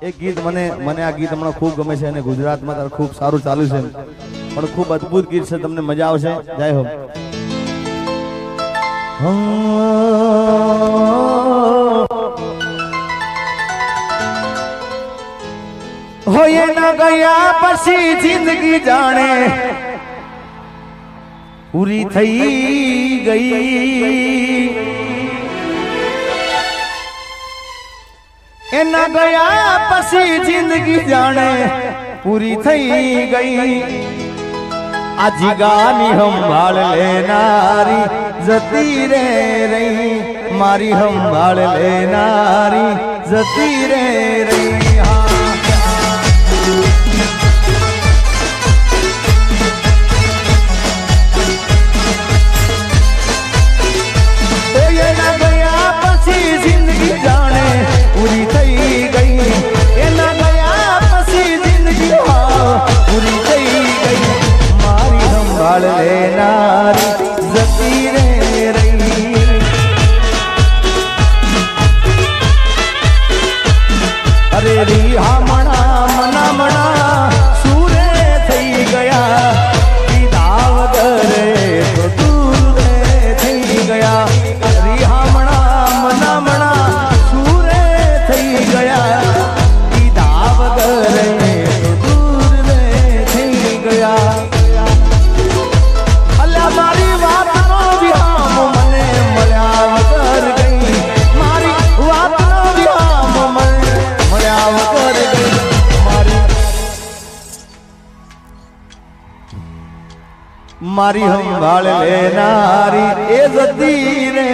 એક ગીત મને આ ગીત હમણાં ખૂબ ગમે છે અને ગુજરાતમાં તાર ખૂબ સારું ચાલુ છે પણ ખૂબ અદ્ભુત ગીત છે તમને મજા આવશે જય હો હોય ના ગયા પછી જિંદગી જાણે પૂરી થઈ ગઈ એના ગયા પછી જિંદગી જાણે પૂરી થઈ ગઈ આ જીગાની સંભાળ લેનારી જતી રે રહી મારી સંભાળ લેનારી જતી રે રહી જિંદગી જાણે પૂરી થઈ ગઈ એના ગયા પછી જિંદગી પૂરી થઈ ગઈ મારી સંભાળ લેનારી જતી રે રહી અરે રી હામણા મના સુરે થઈ ગયા પીધા વગરે તો દૂર થઈ ગયા રી હામણા મના સુરે થઈ ગયા પીધા વગરે તો દૂર થઈ ગયા અલ્યા મારી વાતનો વિહામ મને મળ્યા વગર ગઈ મારી વાતનો વિહામ મને મળ્યા વગર ગઈ મારી સંભાળ લેનારી એ જતી રે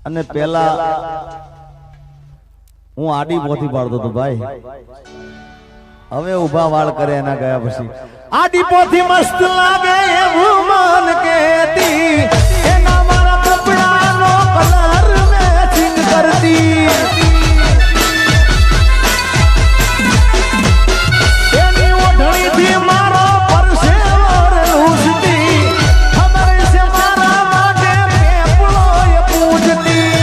અને પેલા હું આડી પોથી પાડતો હતો ભાઈ હવે ઉભા વાળ કરે એના ગયા પછી આડી પોથી મસ્ત લાગે એવું મન કહેતી એના મારા કપડાનો કલર મેચિંગ કરતી એની ઓઢણીથી મારો પરસેવો લૂસતી ખબર છે મારા માટે પેપળો એ પૂજતી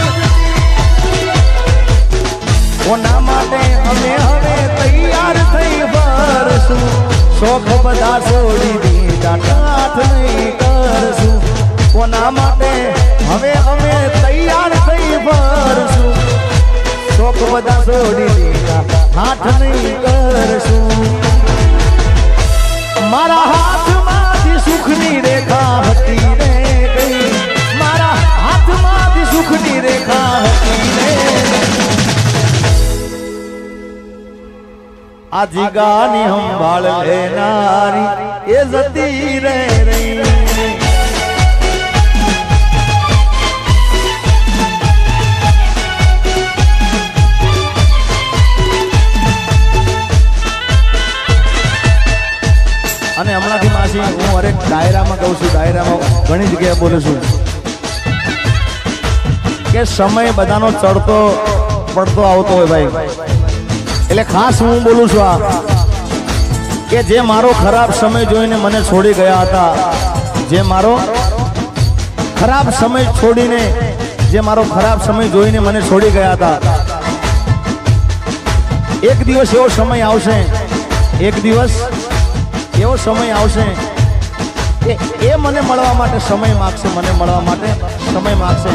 કોના માટે અમે હવે તૈયાર થઈ ભરશું શોખ બધા છોડી દીધા કાઠ નહીં કરશું કોના માટે હવે અમે તૈયાર થઈ ભરશું શોખ બધા છોડી દીધા કાઠ નહીં કરશું મારા હાથમાંથી સુખની રેખા હતી રે ગઈ મારા હાથમાંથી સુખની રેખા હતી રે આ જીગાની સંભાળ લેનારી એ જતી રે રહી અને હમણાંથી માસી હું હરેક ડાયરામાં કહું છું ડાયરામાં ઘણી જગ્યાએ બોલું છું કે સમય બધાનો ચડતો પડતો આવતો હોય ભાઈ એટલે ખાસ હું બોલું છું આ કે જે મારો ખરાબ સમય જોઈને મને છોડી ગયા હતા જે મારો ખરાબ સમય છોડીને જે મારો ખરાબ સમય જોઈને મને છોડી ગયા હતા એક દિવસ એવો સમય આવશે એક દિવસ એવો સમય આવશે કે એ મને મળવા માટે સમય માગશે મને મળવા માટે સમય માગશે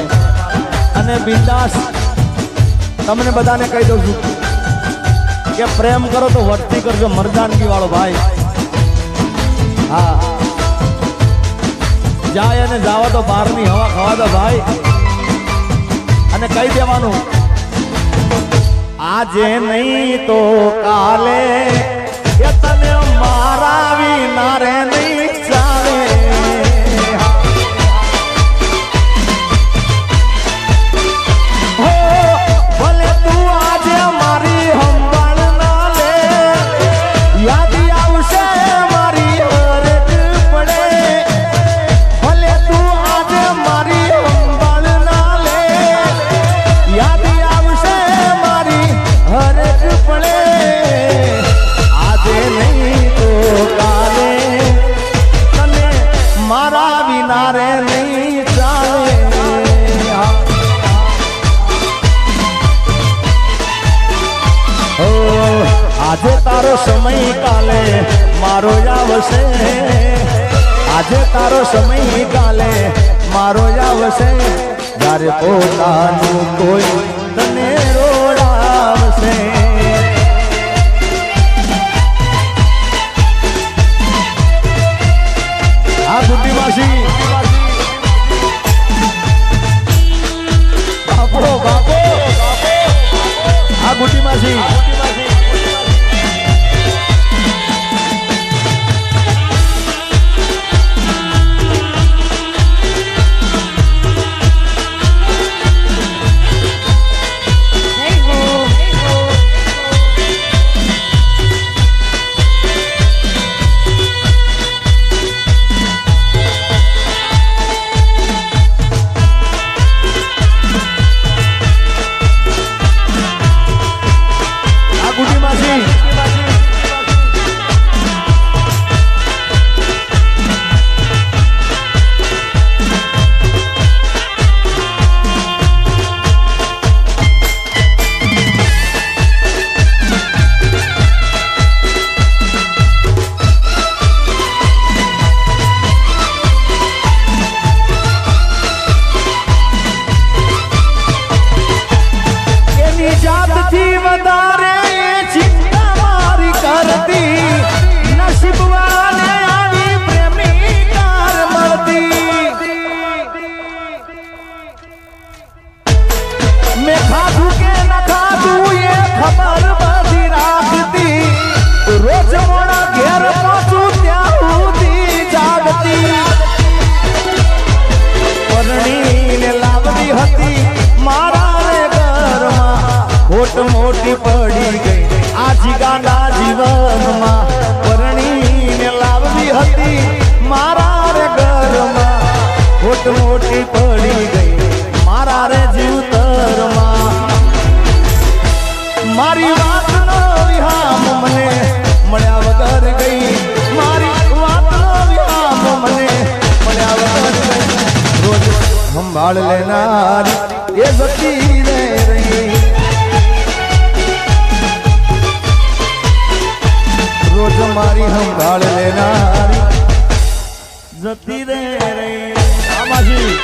અને બિંદાસ તમને બધાને કહી દઉં છું કે પ્રેમ કરો તો વર્તી કરજો મર્દાનગી વાળો ભાઈ હા જાય અને જાવા તો બહારની હવા ખાવા દો ભાઈ અને કહી દેવાનું આજે નહીં તો કાલે એ તને મારા વિના રે નહીં ચાલે હો ભલે તું આજે મારી સંભાળ ના લે યાદ આવશે મારી હરજ પડે ભલે તું આજે મારી સંભાળ ના લે યાદ આવશે મારી હરજ પડે આજે નહીં તો કાલે તને મારા વિના રે નહીં ચાલે આજે તારો સમય કાલે મારો આવશે આજે તારો સમય કાલે મારો આવશે જ્યારે પોતાનું કોઈ તને રોડાવશે આ બુદ્ધિ માસી બાપો બાપો આ બુદ્ધિ માસી મોટી પડી ગઈ આ જીગાના જીવનમાં પરણીને લાવવી હતી મારા રે ઘરમાં ખોટ મોટી પડી ગઈ મારા રે જીવતરમાં મારી વાતનો વિહામ મને મળ્યા વગર ગઈ મારી વાતનો વિહામ મને મળ્યા વગર ગઈ રોજ સંભાળ લેનાર એ જતી રે રહી રોજ મારી સંભાળ લેનારી જતી રે રે આમાજી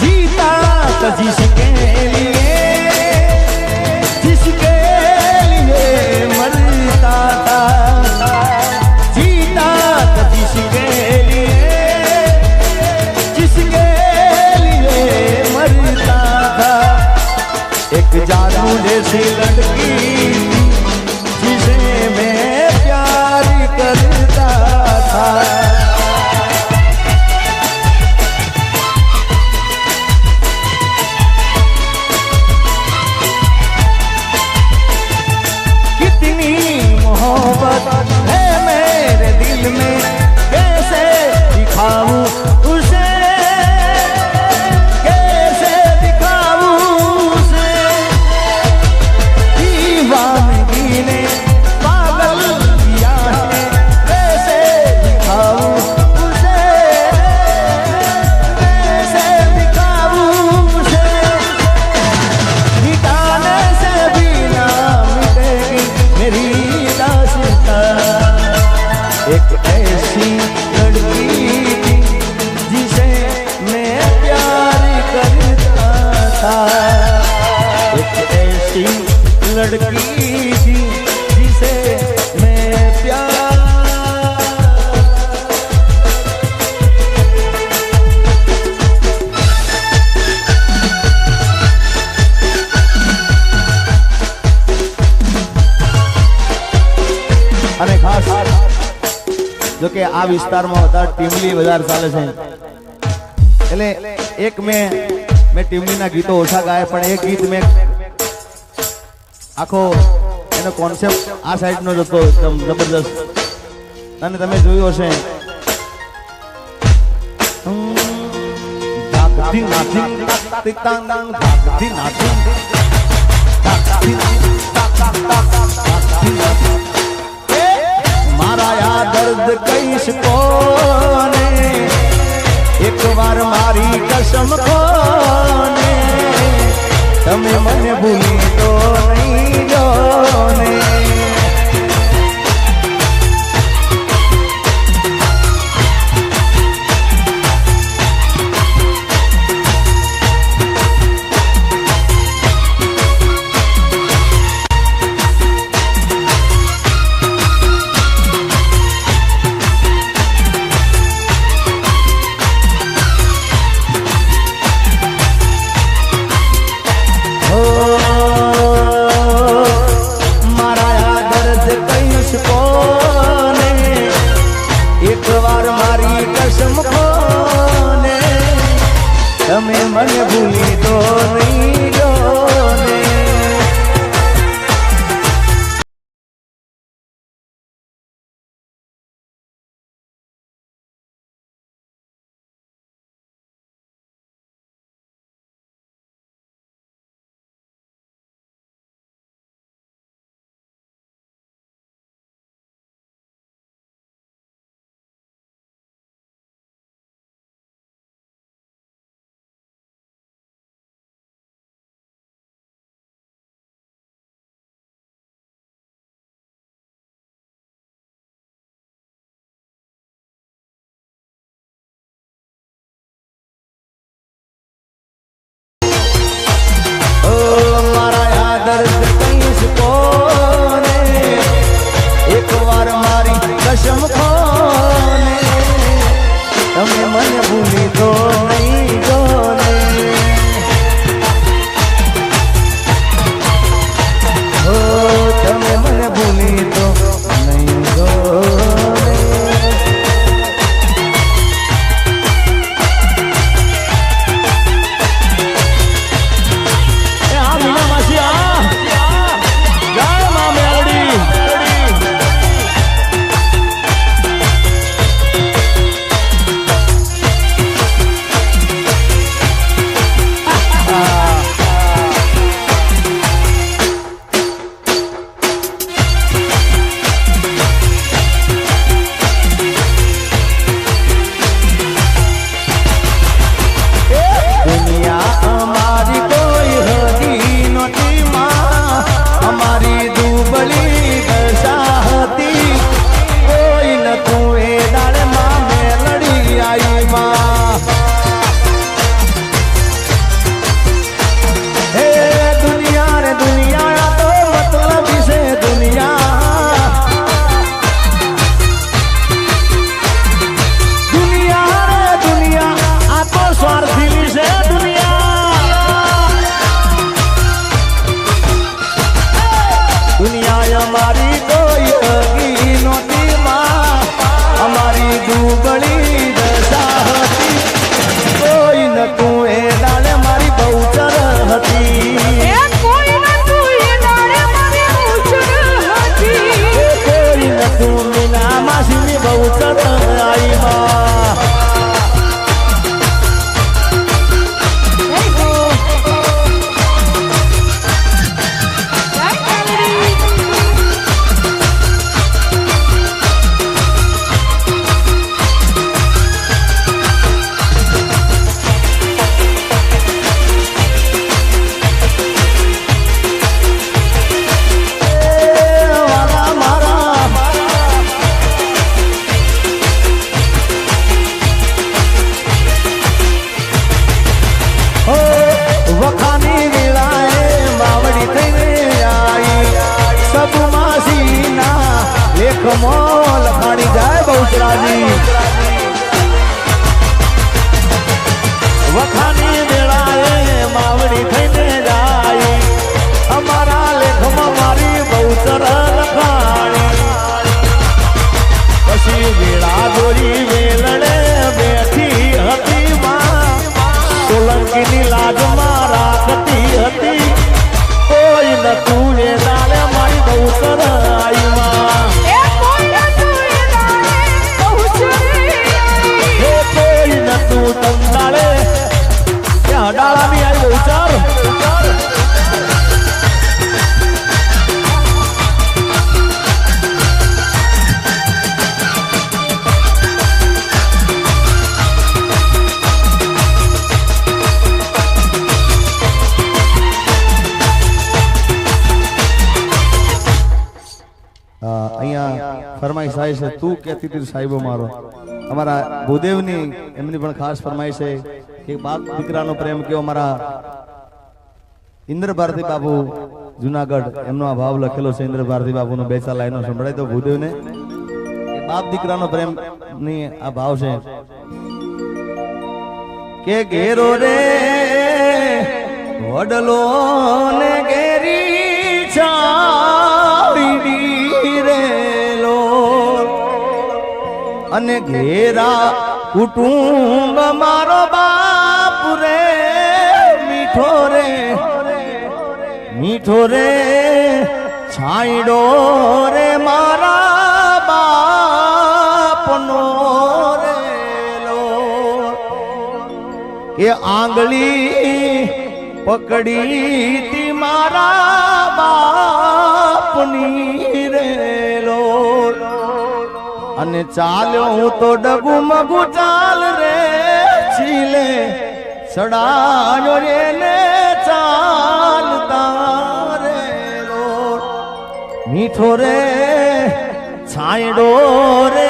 जीता तो जिसके लिए मरता था जीता तो जिसके एक जानू जैसी लड़की जिसे मैं प्यार करता था कितनी मोहब्बत है मेरे दिल में कैसे दिखाऊं उसे कैसे दिखाऊं उसे दीवाने लड़की थी जिसे मैं प्यार અને ખાસ જો કે આ વિસ્તારમાં વધારે ટીમલી વધારે ચાલે છે એટલે એક મેં ટીમલીના ગીતો ઓછા ગાય પણ એક ગીત મેં આખો એનો કોન્સેપ્ટ આ સાઈડનો જ હતો એકદમ જબરદસ્ત અને તમે જોયું હશે મારા આ દર્દ કહીશ કોને એક વાર મારી કસમ કોને તમે મને ભૂલી તો નહીં જો ને તમે મને ભૂલી તો નહીં જો ને કસમ કોને તમે મને ભૂલી તો નહીં જો ને હો તમે મને ભૂલી તો નહીં જો ને આ મીના માસી આ જય મા મેલડી અમારી કોઈ તગી નહોતી માં અમારી દુબળી દશા હતી કોઈ નતું એ દાડે મારી બહુચર હતી કોઈ નતું મીના માસીની બહુચર આવી માં નતું એ દાડે મારી બહુ સરાઈમાં એ કોઈ નતું તમ દાડે ત્યાં ડાળાની આવી બહુ ચાર અહીંયા ફરમાઈશ આવી છે તું કહેતી હતી સાહેબો મારો અમારા ભૂદેવની એમની પણ ખાસ ફરમાઈશ છે કે બાપ દીકરાનો પ્રેમ કેવો અમારા ઇન્દ્ર ભારતી બાપુ જુનાગઢ એમનો આ ભાવ લખેલો છે ઇન્દ્ર ભારતી બાપુનો બે ચાર લાઈનો સંભળાય તો ભૂદેવને બાપ દીકરાનો પ્રેમ ની આ ભાવ છે કે ઘેરો રે વડલો ને ઘેરી છાડી રેલો અને ઘેરા કુટુંબ મારો બાપ રે મીઠો રે મીઠો રે છાંયડો રે મારા બાપનો રેલો એ આંગળી પકડી તી મારા બાપની રેલો અને ચાલ્યો હું તો ડગુ મગુ ચાલ રે છીલે સડાયો રે ને ચાલતા રેલો મીઠો રે છાંયડો રે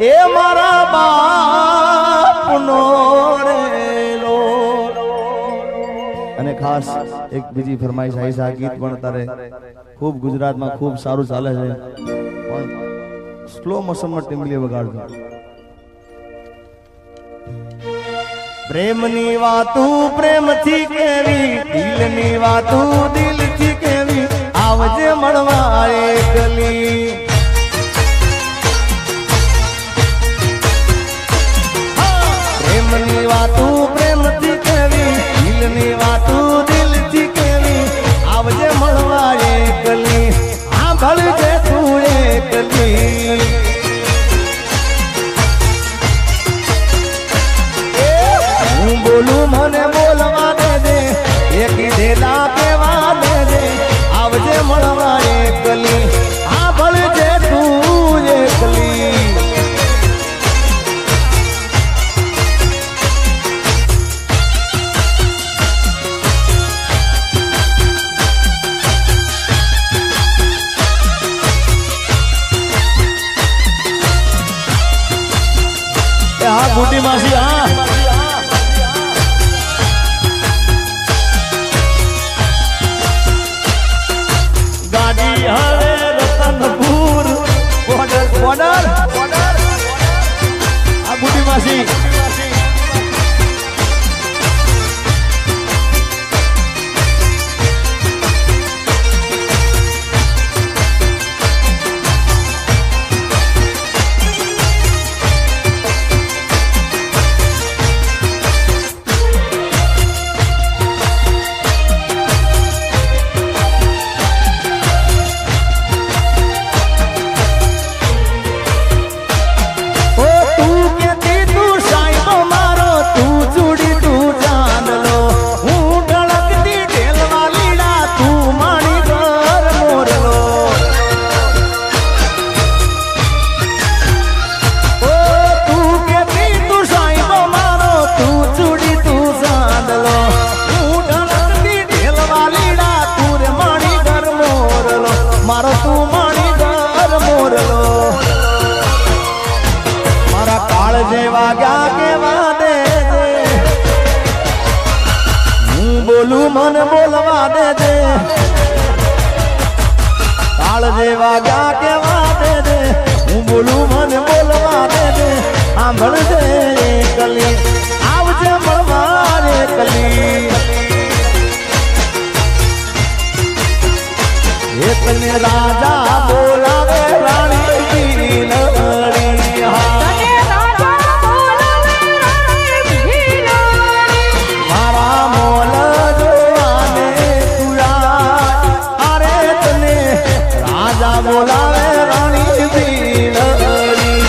એ મારા બાપનો રેલો અને ખાસ એક બીજી ફરમાઈશ આવી છે આ ગીત પણ તારે ખૂબ ગુજરાતમાં ખૂબ સારું ચાલે છે પણ સ્લો મોશનમાં ટીમલી વગાડજો પ્રેમની વાતું પ્રેમથી કેવી દિલની વાતું દિલથી કેવી આવજે મળવા એકલી પ્રેમની વાતું પ્રેમથી કેવી દિલની વાતું દિલથી કેવી આવજે મળવા એકલી આ ભળજે તું એકલી હું બોલું મને બોલવા દે એક દેલા કેવા દે આવજે મળવા એકલી આ ભળજે તું એકલી હા બુટી માસી હા ગાડી હવે રતનપુર બોર્ડર બોર્ડર આ બુટી માસી મારો તું માણી ઘર મોરલો મારા કાળ જેવા ગયા કેવા દે હું બોલું મને બોલવા દે કાળ જેવા ગયા કેવા દે હું બોલું મને બોલવા દે સાંભળ દે કલી આવજે મળવા રે કલી તને રાજા બોલાવે રાણી ભીલડી મારા મોલ જોવાને તુરા આ બોલાવે રાણી દિલહરી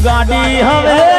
ગાડી હવે